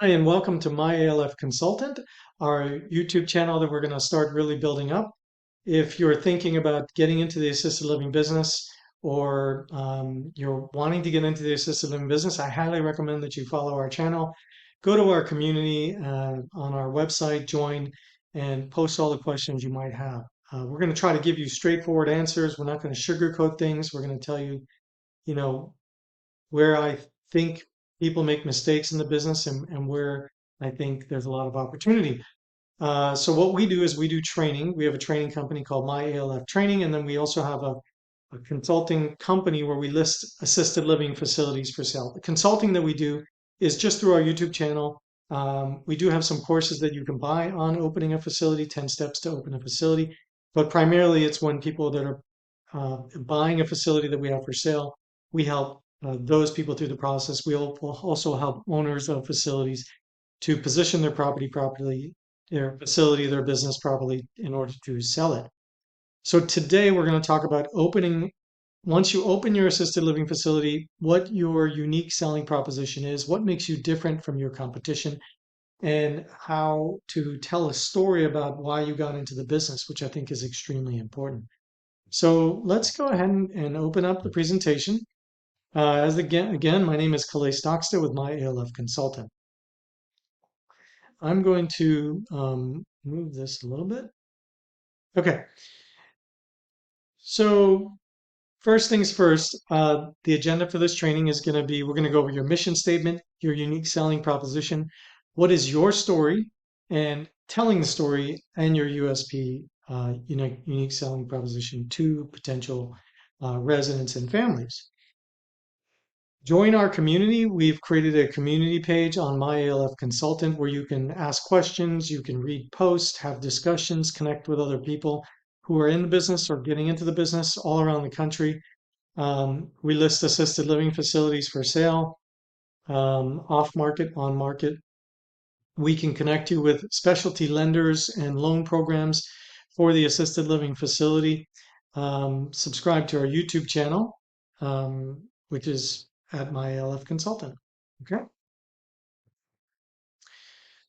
Hi, and welcome to My ALF Consultant, our YouTube channel that we're going to start really building up. If you're thinking about getting into the assisted living business or you're wanting to get into the assisted living business, I highly recommend that you follow our channel. Go to our community on our website, join, and post all the questions you might have. We're going to try to give you straightforward answers. We're not going to sugarcoat things. We're going to tell you, you know, where I think people make mistakes in the business and where I think there's a lot of opportunity. So what we do is we do training. We have a training company called My ALF Training, and then we also have a consulting company where we list assisted living facilities for sale. The consulting that we do is just through our YouTube channel. We do have some courses that you can buy on opening a facility, 10 steps to open a facility, but primarily it's when people that are buying a facility that we have for sale, we help those people through the process. We will also help owners of facilities to position their property properly, their facility, their business properly in order to sell it. So today we're going to talk about once you open your assisted living facility, what your unique selling proposition is, what makes you different from your competition, and how to tell a story about why you got into the business, which I think is extremely important. So let's go ahead and open up the presentation. Again, my name is Kalei Stockster with My ALF Consultant. I'm going to move this a little bit. Okay, so first things first, the agenda for this training is going to be, we're going to go over your mission statement, your unique selling proposition, what is your story, and telling the story and your USP, unique selling proposition to potential residents and families. Join our community. We've created a community page on My ALF Consultant where you can ask questions, you can read posts, have discussions, connect with other people who are in the business or getting into the business all around the country. We list assisted living facilities for sale, off market, on market. We can connect you with specialty lenders and loan programs for the assisted living facility. Subscribe to our YouTube channel, which is at My ALF Consultant. Okay.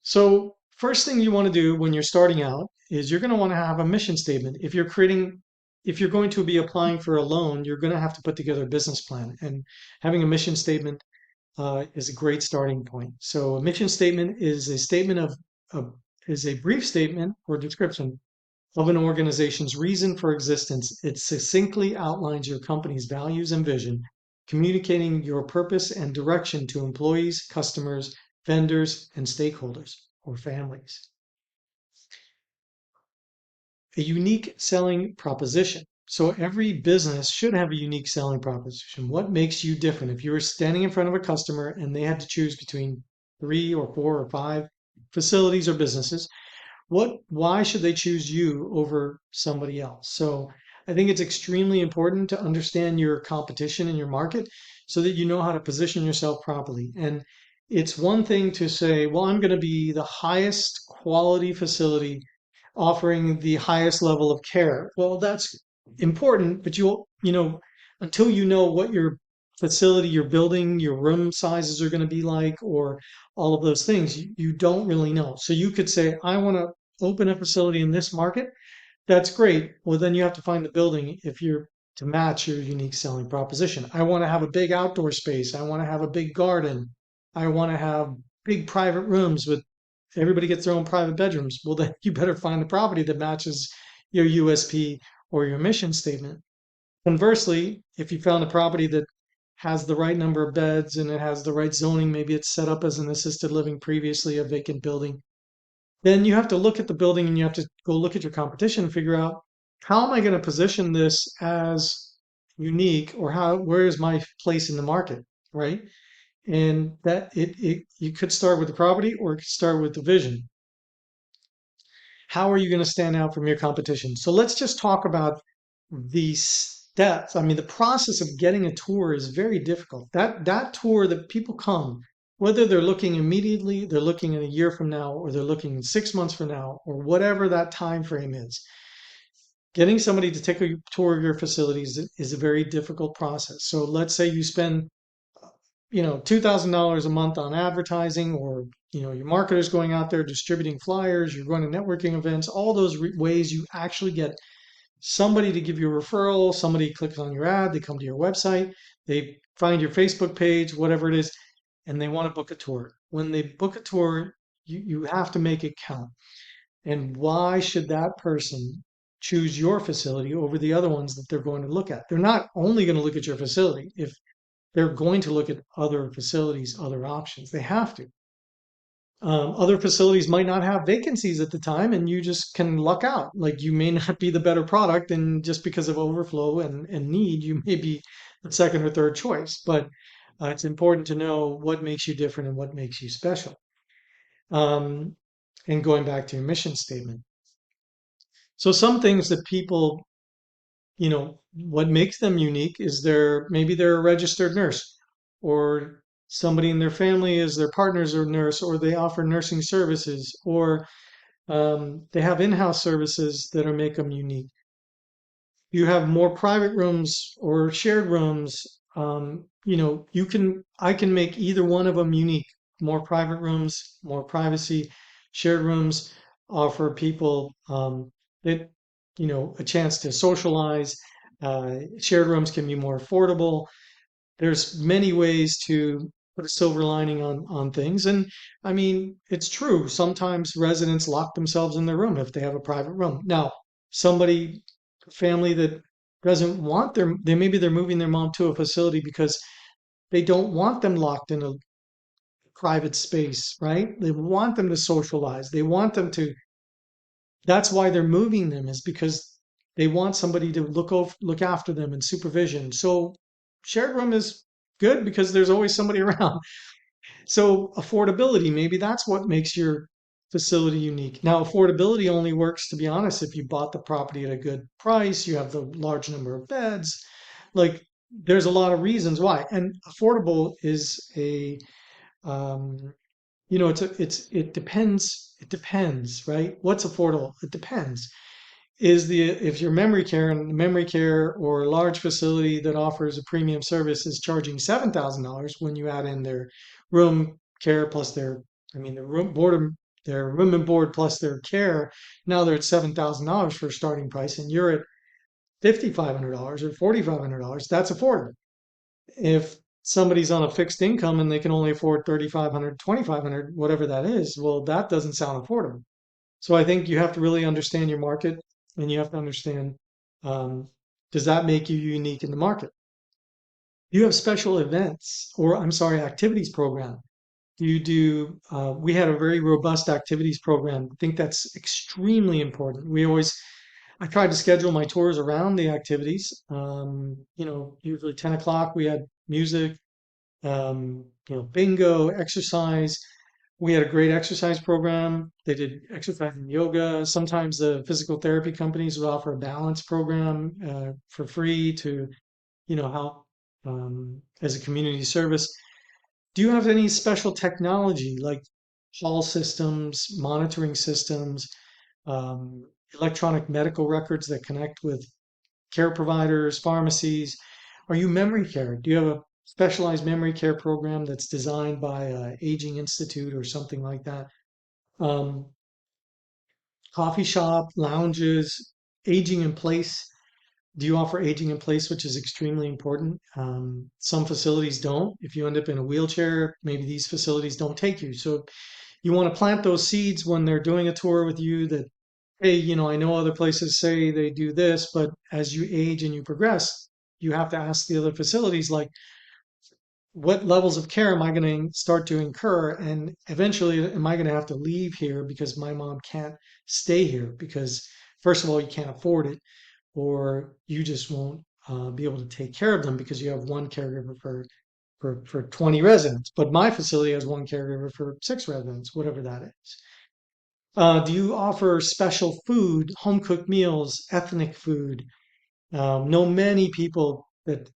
So first thing you want to do when you're starting out is you're going to want to have a mission statement. If you're going to be applying for a loan, you're going to have to put together a business plan, and having a mission statement is a great starting point. So a mission statement is a is a brief statement or description of an organization's reason for existence. It succinctly outlines your company's values and vision, communicating your purpose and direction to employees, customers, vendors, and stakeholders or families. A unique selling proposition. So every business should have a unique selling proposition. What makes you different? If you were standing in front of a customer and they had to choose between 3 or 4 or 5 facilities or businesses, why should they choose you over somebody else? So I think it's extremely important to understand your competition in your market so that you know how to position yourself properly. And it's one thing to say, well, I'm going to be the highest quality facility offering the highest level of care. Well, that's important, but until you know what your facility, your building, your room sizes are going to be like, or all of those things, you don't really know. So you could say, I want to open a facility in this market. That's great. Well, then you have to find the building if you're to match your unique selling proposition. I want to have a big outdoor space. I want to have a big garden. I want to have big private rooms with everybody gets their own private bedrooms. Well, then you better find the property that matches your USP or your mission statement. Conversely, if you found a property that has the right number of beds and it has the right zoning, maybe it's set up as an assisted living previously, a vacant building, then you have to look at the building and you have to go look at your competition and figure out how am I going to position this as unique, or where is my place in the market, right? And that you could start with the property or it could start with the vision. How are you going to stand out from your competition? So let's just talk about the steps. I mean, the process of getting a tour is very difficult. That tour that people come, whether they're looking immediately, they're looking in a year from now, or they're looking in 6 months from now, or whatever that time frame is, getting somebody to take a tour of your facilities is a very difficult process. So let's say you spend $2,000 a month on advertising, or your marketer's going out there distributing flyers, you're running networking events, all those ways you actually get somebody to give you a referral, somebody clicks on your ad, they come to your website, they find your Facebook page, whatever it is, and they want to book a tour. When they book a tour, you have to make it count. And why should that person choose your facility over the other ones that they're going to look at? They're not only going to look at your facility. If they're going to look at other facilities, other options, they have to. Other facilities might not have vacancies at the time, and you just can luck out. Like, you may not be the better product, and just because of overflow and need, you may be the second or third choice. But it's important to know what makes you different and what makes you special. Um, and going back to your mission statement. So some things that people, what makes them unique is maybe they're a registered nurse, or somebody in their family is their partner's a nurse, or they offer nursing services, or they have in-house services that are make them unique. You have more private rooms or shared rooms. I can make either one of them unique. More private rooms, more privacy. Shared rooms offer people that, a chance to socialize. Shared rooms can be more affordable. There's many ways to put a silver lining on things. And I mean, it's true. Sometimes residents lock themselves in their room if they have a private room. Now, somebody, family that doesn't want maybe they're moving their mom to a facility because they don't want them locked in a private space, right? They want them to socialize. They want them to, that's why they're moving them, is because they want somebody to look after them and supervision. So shared room is good because there's always somebody around. So affordability, maybe that's what makes your facility unique. Now, affordability only works, to be honest, if you bought the property at a good price, you have the large number of beds. Like, there's a lot of reasons why. And affordable is um, it depends. It depends, right? What's affordable? It depends. If your memory care, and memory care or a large facility that offers a premium service is charging $7,000, when you add in their room care plus their their room and board plus their care, now they're at $7,000 for a starting price, and you're at $5,500 or $4,500. That's affordable. If somebody's on a fixed income and they can only afford 3,500, 2,500, whatever that is, well, that doesn't sound affordable. So I think you have to really understand your market, and you have to understand, um, does that make you unique in the market? You have special events, or I'm sorry, activities program. We had a very robust activities program. I think that's extremely important. I tried to schedule my tours around the activities. Usually 10 o'clock we had music, bingo, exercise. We had a great exercise program. They did exercise and yoga. Sometimes the physical therapy companies would offer a balance program for free to, help as a community service. Do you have any special technology like hall systems, monitoring systems, um, electronic medical records that connect with care providers, pharmacies? Are you memory care? Do you have a specialized memory care program that's designed by a Aging Institute or something like that? Um, Coffee shop, lounges, aging in place. Do you offer aging in place, which is extremely important? Some facilities don't. If you end up in a wheelchair, maybe these facilities don't take you. So you want to plant those seeds when they're doing a tour with you that, hey, I know other places say they do this, but as you age and you progress, you have to ask the other facilities, like, what levels of care am I going to start to incur? And eventually, am I going to have to leave here because my mom can't stay here? Because, first of all, you can't afford it, or you just won't be able to take care of them because you have one caregiver for 20 residents. But my facility has one caregiver for 6 residents, whatever that is. Do you offer special food, home cooked meals, ethnic food? Know many people that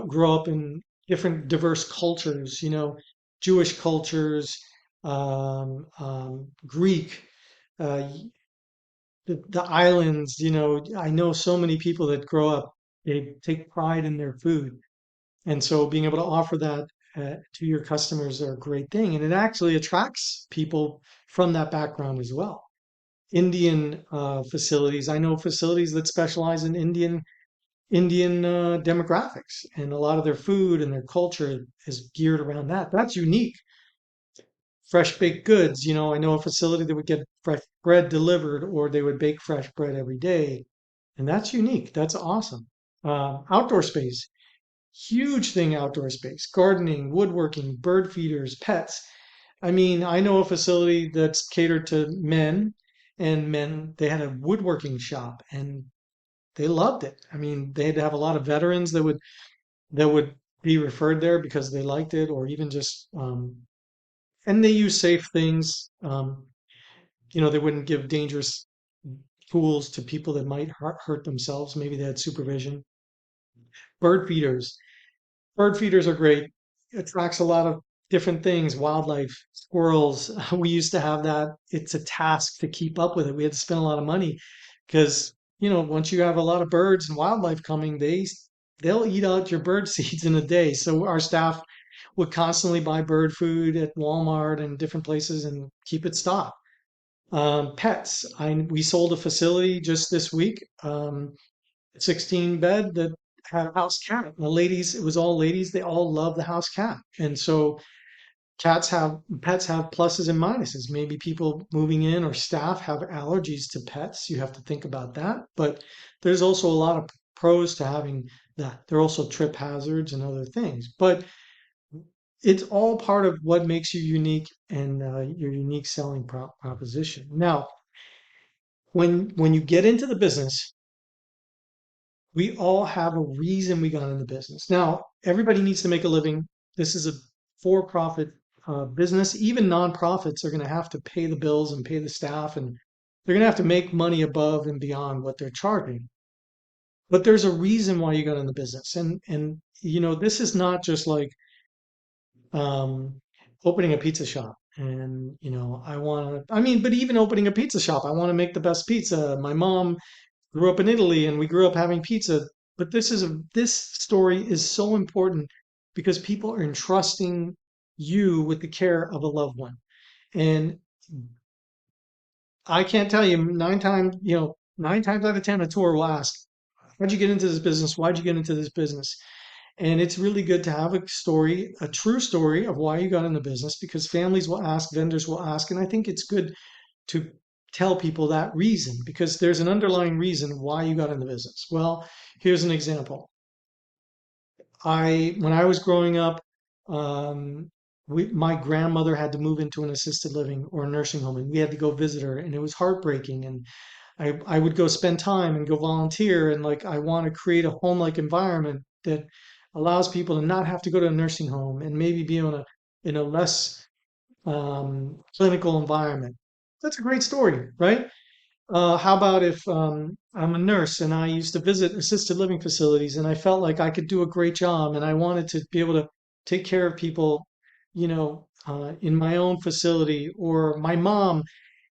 grow up in different diverse cultures, Jewish cultures, Greek, uh, the islands. I know so many people that grow up, they take pride in their food. And so being able to offer that to your customers are a great thing. And it actually attracts people from that background as well. Indian facilities. I know facilities that specialize in Indian demographics, and a lot of their food and their culture is geared around that. That's unique. Fresh baked goods. I know a facility that would get fresh bread delivered, or they would bake fresh bread every day, and that's unique. That's awesome. Outdoor space, huge thing. Outdoor space, gardening, woodworking, bird feeders, pets. I mean, I know a facility that's catered to men, and men, they had a woodworking shop and they loved it. I mean, they'd have a lot of veterans that would be referred there because they liked it, or even just and they use safe things. They wouldn't give dangerous tools to people that might hurt themselves. Maybe they had supervision. Bird feeders. Bird feeders are great. It attracts a lot of different things, wildlife, squirrels. We used to have that. It's a task to keep up with it. We had to spend a lot of money because, once you have a lot of birds and wildlife coming, they'll eat out your bird seeds in a day. So our staff would constantly buy bird food at Walmart and different places and keep it stocked. Pets. We sold a facility just this week. 16 bed that had a house cat. And the ladies, it was all ladies, they all love the house cat. And so pets have pluses and minuses. Maybe people moving in or staff have allergies to pets. You have to think about that. But there's also a lot of pros to having that. There are also trip hazards and other things. But it's all part of what makes you unique and your unique selling proposition. Now, when you get into the business, we all have a reason we got in the business. Now, everybody needs to make a living. This is a for-profit business. Even nonprofits are going to have to pay the bills and pay the staff, and they're going to have to make money above and beyond what they're charging. But there's a reason why you got in the business, and this is not just like um, opening a pizza shop. And I want to. I mean, but even opening a pizza shop, I want to make the best pizza. My mom grew up in Italy and we grew up having pizza. But this story is so important because people are entrusting you with the care of a loved one. And I can't tell you, 9 times out of 10, a tour will ask, how'd you get into this business? Why'd you get into this business? And it's really good to have a story, a true story of why you got in the business, because families will ask, vendors will ask. And I think it's good to tell people that reason, because there's an underlying reason why you got in the business. Well, here's an example. When I was growing up, um, my grandmother had to move into an assisted living or a nursing home, and we had to go visit her, and it was heartbreaking. And I would go spend time and go volunteer, and like I want to create a home-like environment that allows people to not have to go to a nursing home and maybe be in a less clinical environment. That's a great story, right? How about if I'm a nurse and I used to visit assisted living facilities and I felt like I could do a great job and I wanted to be able to take care of people, in my own facility, or my mom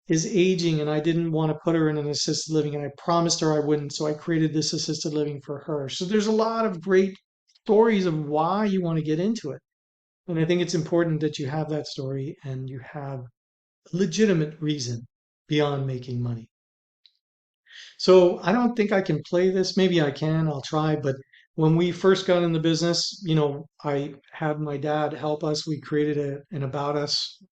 is aging and I didn't want to put her in an assisted living and I promised her I wouldn't, so I created this assisted living for her. So there's a lot of great stories of why you want to get into it. And I think it's important that you have that story and you have a legitimate reason beyond making money. So I don't think I can play this. Maybe I can. I'll try. But when we first got in the business, I had my dad help us. We created an About Us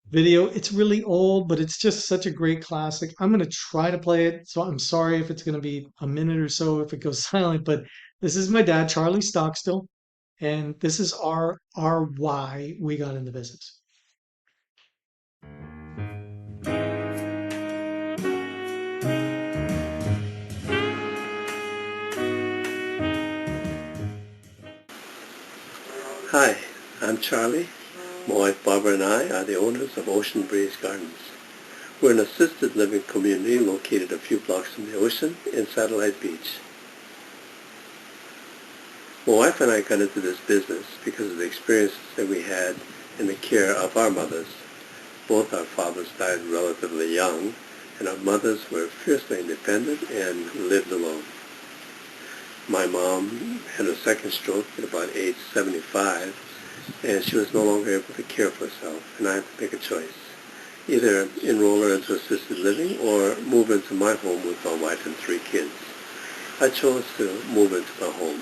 video. It's really old, but it's just such a great classic. I'm going to try to play it. So I'm sorry if it's going to be a minute or so if it goes silent. But this is my dad, Charlie Stockstill, and this is our why we got in the business. Hi, I'm Charlie. My wife Barbara and I are the owners of Ocean Breeze Gardens. We're an assisted living community located a few blocks from the ocean in Satellite Beach. My wife and I got into this business because of the experiences that we had in the care of our mothers. Both our fathers died relatively young, and our mothers were fiercely independent and lived alone. My mom had her second stroke at about age 75, and she was no longer able to care for herself, and I had to make a choice. Either enroll her into assisted living or move into my home with my wife and 3 kids. I chose to move into my home.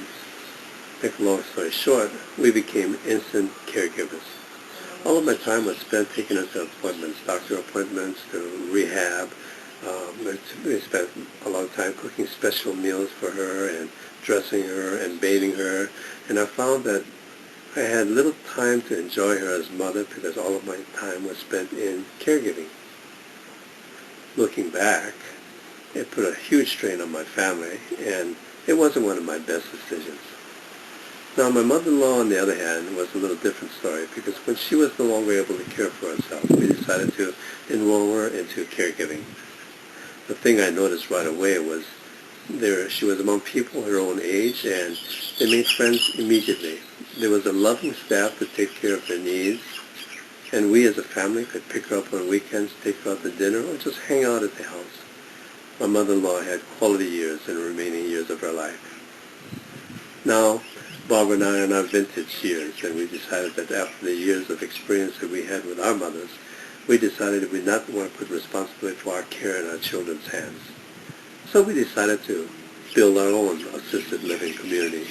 Make a long story short, we became instant caregivers. All of my time was spent taking her to appointments, doctor appointments, to rehab. We spent a lot of time cooking special meals for her and dressing her and bathing her. And I found that I had little time to enjoy her as mother because all of my time was spent in caregiving. Looking back, it put a huge strain on my family, and it wasn't one of my best decisions. Now, my mother-in-law, on the other hand, was a little different story because when she was no longer able to care for herself, we decided to enroll her into caregiving. The thing I noticed right away was she was among people her own age, and they made friends immediately. There was a loving staff to take care of their needs, and we as a family could pick her up on weekends, take her out to dinner, or just hang out at the house. My mother-in-law had quality years in the remaining years of her life. Now, Barbara and I are in our vintage years, and we decided that after the years of experience that we had with our mothers, we decided that we did not want to put responsibility for our care in our children's hands. So we decided to build our own assisted living community.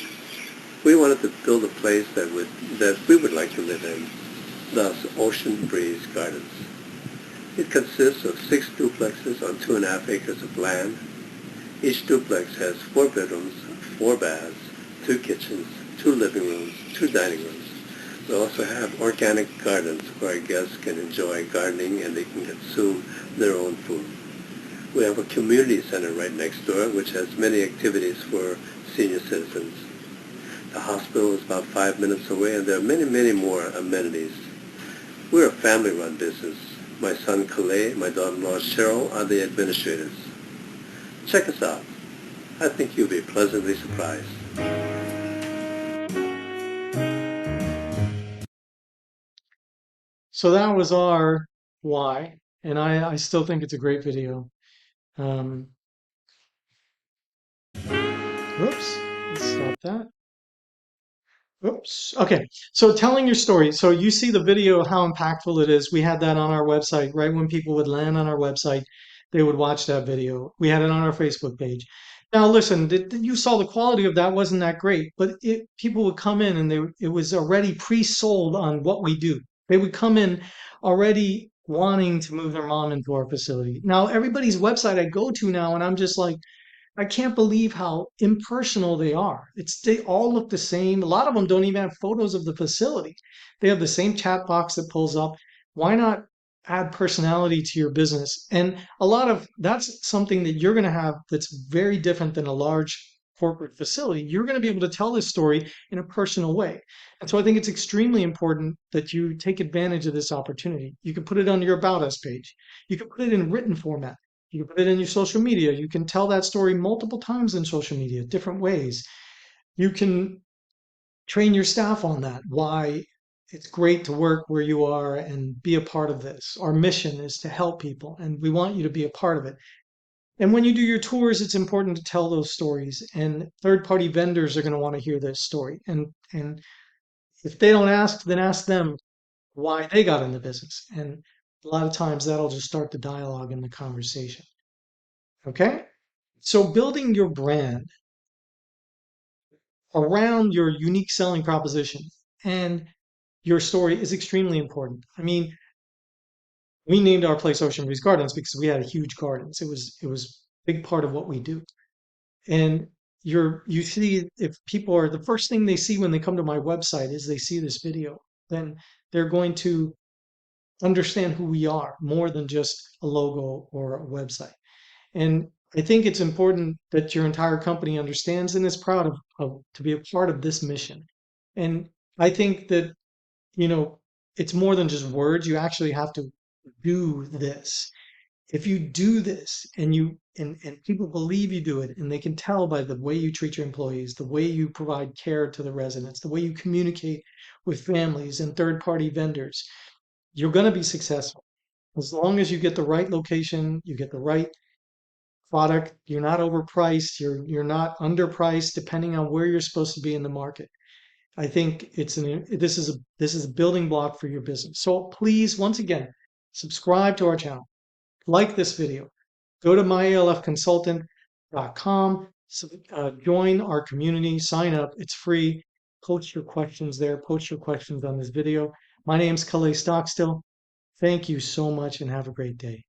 We wanted to build a place that we would like to live in, thus Ocean Breeze Gardens. It consists of 6 duplexes on 2.5 acres of land. Each duplex has 4 bedrooms, 4 baths, 2 kitchens, 2 living rooms, 2 dining rooms. We also have organic gardens where our guests can enjoy gardening and they can consume their own food. We have a community center right next door which has many activities for senior citizens. The hospital is about 5 minutes away, and there are many, many more amenities. We're a family-run business. My son Calais and my daughter-in-law Cheryl are the administrators. Check us out. I think you'll be pleasantly surprised. So that was our why, and I still think it's a great video. Whoops, let's stop that. Oops. Okay. So telling your story. So you see the video, how impactful it is. We had that on our website, right? When people would land on our website, they would watch that video. We had it on our Facebook page. Now, listen, you saw the quality of that wasn't that great, but people would come in and it was already pre-sold on what we do. They would come in already wanting to move their mom into our facility. Now, everybody's website I go to now, and I'm just like, I can't believe how impersonal they are. They all look the same. A lot of them don't even have photos of the facility. They have the same chat box that pulls up. Why not add personality to your business? And a lot of that's something that you're going to have that's very different than a large corporate facility. You're going to be able to tell this story in a personal way. And so I think it's extremely important that you take advantage of this opportunity. You can put it on your About Us page. You can put it in written format. You can put it in your social media. You can tell that story multiple times in social media, different ways. You can train your staff on that, why it's great to work where you are and be a part of this. Our mission is to help people, and we want you to be a part of it. And when you do your tours, it's important to tell those stories. And third-party vendors are going to want to hear this story. And if they don't ask, then ask them why they got in the business. And a lot of times that'll just start the dialogue and the conversation. Okay? So building your brand around your unique selling proposition and your story is extremely important. I mean, we named our place Ocean Breeze Gardens because we had a huge gardens. It was a big part of what we do. And you see if people are the first thing they see when they come to my website is they see this video, then they're going to understand who we are more than just a logo or a website. And I think it's important that your entire company understands and is proud of to be a part of this mission. And I think that, you know, it's more than just words. You actually have to do this. If you do this and people believe you do it, and they can tell by the way you treat your employees, the way you provide care to the residents, the way you communicate with families and third-party vendors, you're going to be successful. As long as you get the right location, you get the right product. You're not overpriced. You're not underpriced, depending on where you're supposed to be in the market. I think this is a building block for your business. So please, once again, subscribe to our channel, like this video, go to myalfconsultant.com, join our community, sign up. It's free. Post your questions there. Post your questions on this video. My name's Kalei Stockstill. Thank you so much and have a great day.